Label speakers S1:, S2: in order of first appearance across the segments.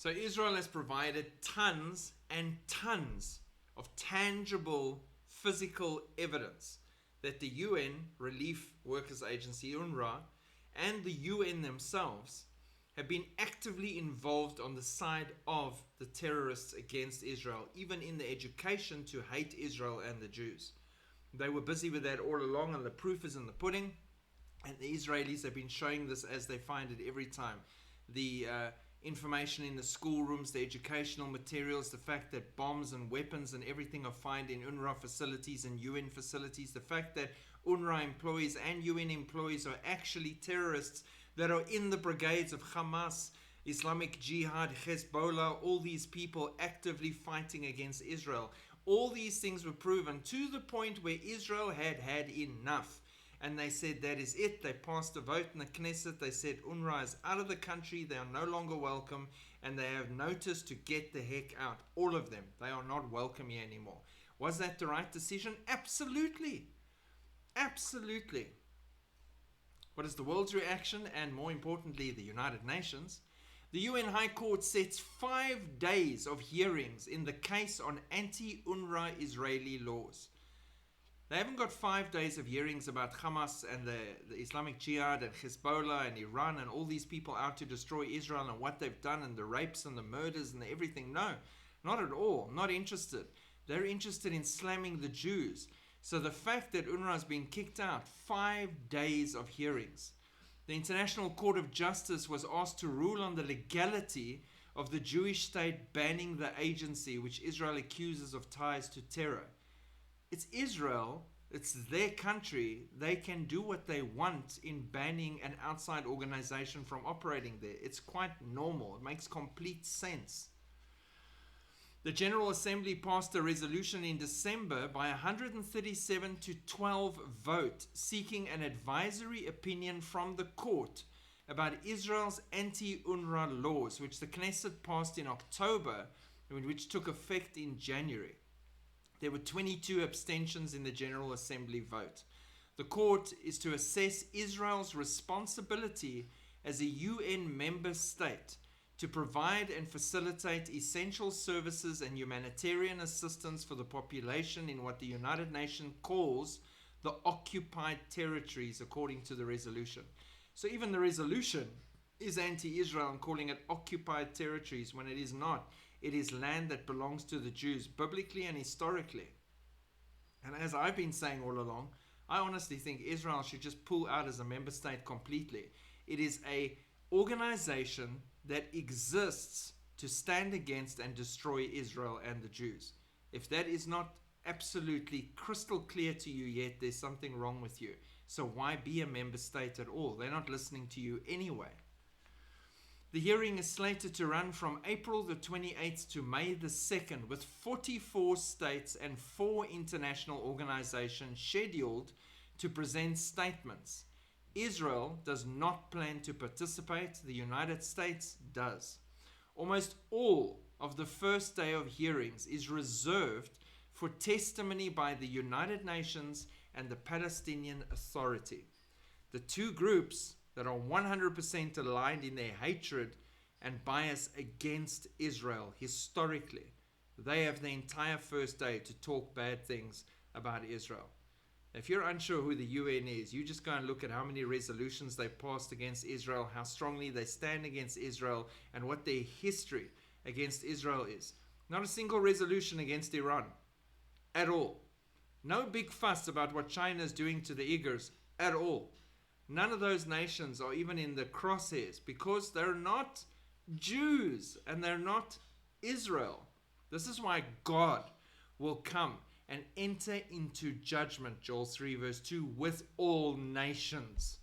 S1: So Israel has provided tons and tons of tangible physical evidence that the UN Relief Workers Agency, UNRWA, and the UN themselves have been actively involved on the side of the terrorists against Israel, even in the education to hate Israel and the Jews. They were busy with that all along, and the proof is in the pudding. And the Israelis have been showing this as they find it every time. The information in the schoolrooms, the educational materials, the fact that bombs and weapons and everything are found in UNRWA facilities and UN facilities, the fact that UNRWA employees and UN employees are actually terrorists that are in the brigades of Hamas, Islamic Jihad, Hezbollah, all these people actively fighting against Israel. All these things were proven to the point where Israel had had enough. And they said that is it. They passed a vote in the Knesset. They said UNRWA is out of the country. They are no longer welcome. And they have notice to get the heck out. All of them. They are not welcome here anymore. Was that the right decision? Absolutely. Absolutely. What is the world's reaction? And more importantly, the United Nations. The UN High Court sets 5 days of hearings in the case on anti-UNRWA Israeli laws. They haven't got 5 days of hearings about Hamas and the Islamic Jihad and Hezbollah and Iran and all these people out to destroy Israel and what they've done and the rapes and the murders and the everything. No, not at all. Not interested. They're interested in slamming the Jews. So the fact that UNRWA has been kicked out, 5 days of hearings. The International Court of Justice was asked to rule on the legality of the Jewish state banning the agency which Israel accuses of ties to terror. It's Israel, it's their country, they can do what they want in banning an outside organization from operating there. It's quite normal, it makes complete sense. The General Assembly passed a resolution in December by 137 to 12 vote seeking an advisory opinion from the court about Israel's anti-UNRWA laws, which the Knesset passed in October, which took effect in January. There were 22 abstentions in the General Assembly vote. The court is to assess Israel's responsibility as a UN member state to provide and facilitate essential services and humanitarian assistance for the population in what the United Nations calls the occupied territories, according to the resolution. So even the resolution is anti-Israel and calling it occupied territories when it is not. It is land that belongs to the Jews, biblically and historically. And as I've been saying all along, I honestly think Israel should just pull out as a member state completely. It is an organization that exists to stand against and destroy Israel and the Jews. If that is not absolutely crystal clear to you yet, there's something wrong with you. So why be a member state at all? They're not listening to you anyway. The hearing is slated to run from April the 28th to May the 2nd, with 44 states and 4 international organizations scheduled to present statements. Israel does not plan to participate. The United States does. Almost all of the first day of hearings is reserved for testimony by the United Nations and the Palestinian Authority. The two groups that are 100% aligned in their hatred and bias against Israel historically. They have the entire first day to talk bad things about Israel. If you're unsure who the UN is, you just go and look at how many resolutions they passed against Israel, how strongly they stand against Israel, and what their history against Israel is. Not a single resolution against Iran at all. No big fuss about what China is doing to the Uyghurs at all. None of those nations are even in the crosshairs because they're not Jews and they're not Israel. This is why God will come and enter into judgment, Joel 3 verse 2, with all nations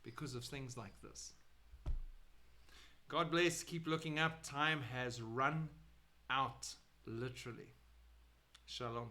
S1: because of things like this. God bless. Keep looking up. Time has run out, literally. Shalom.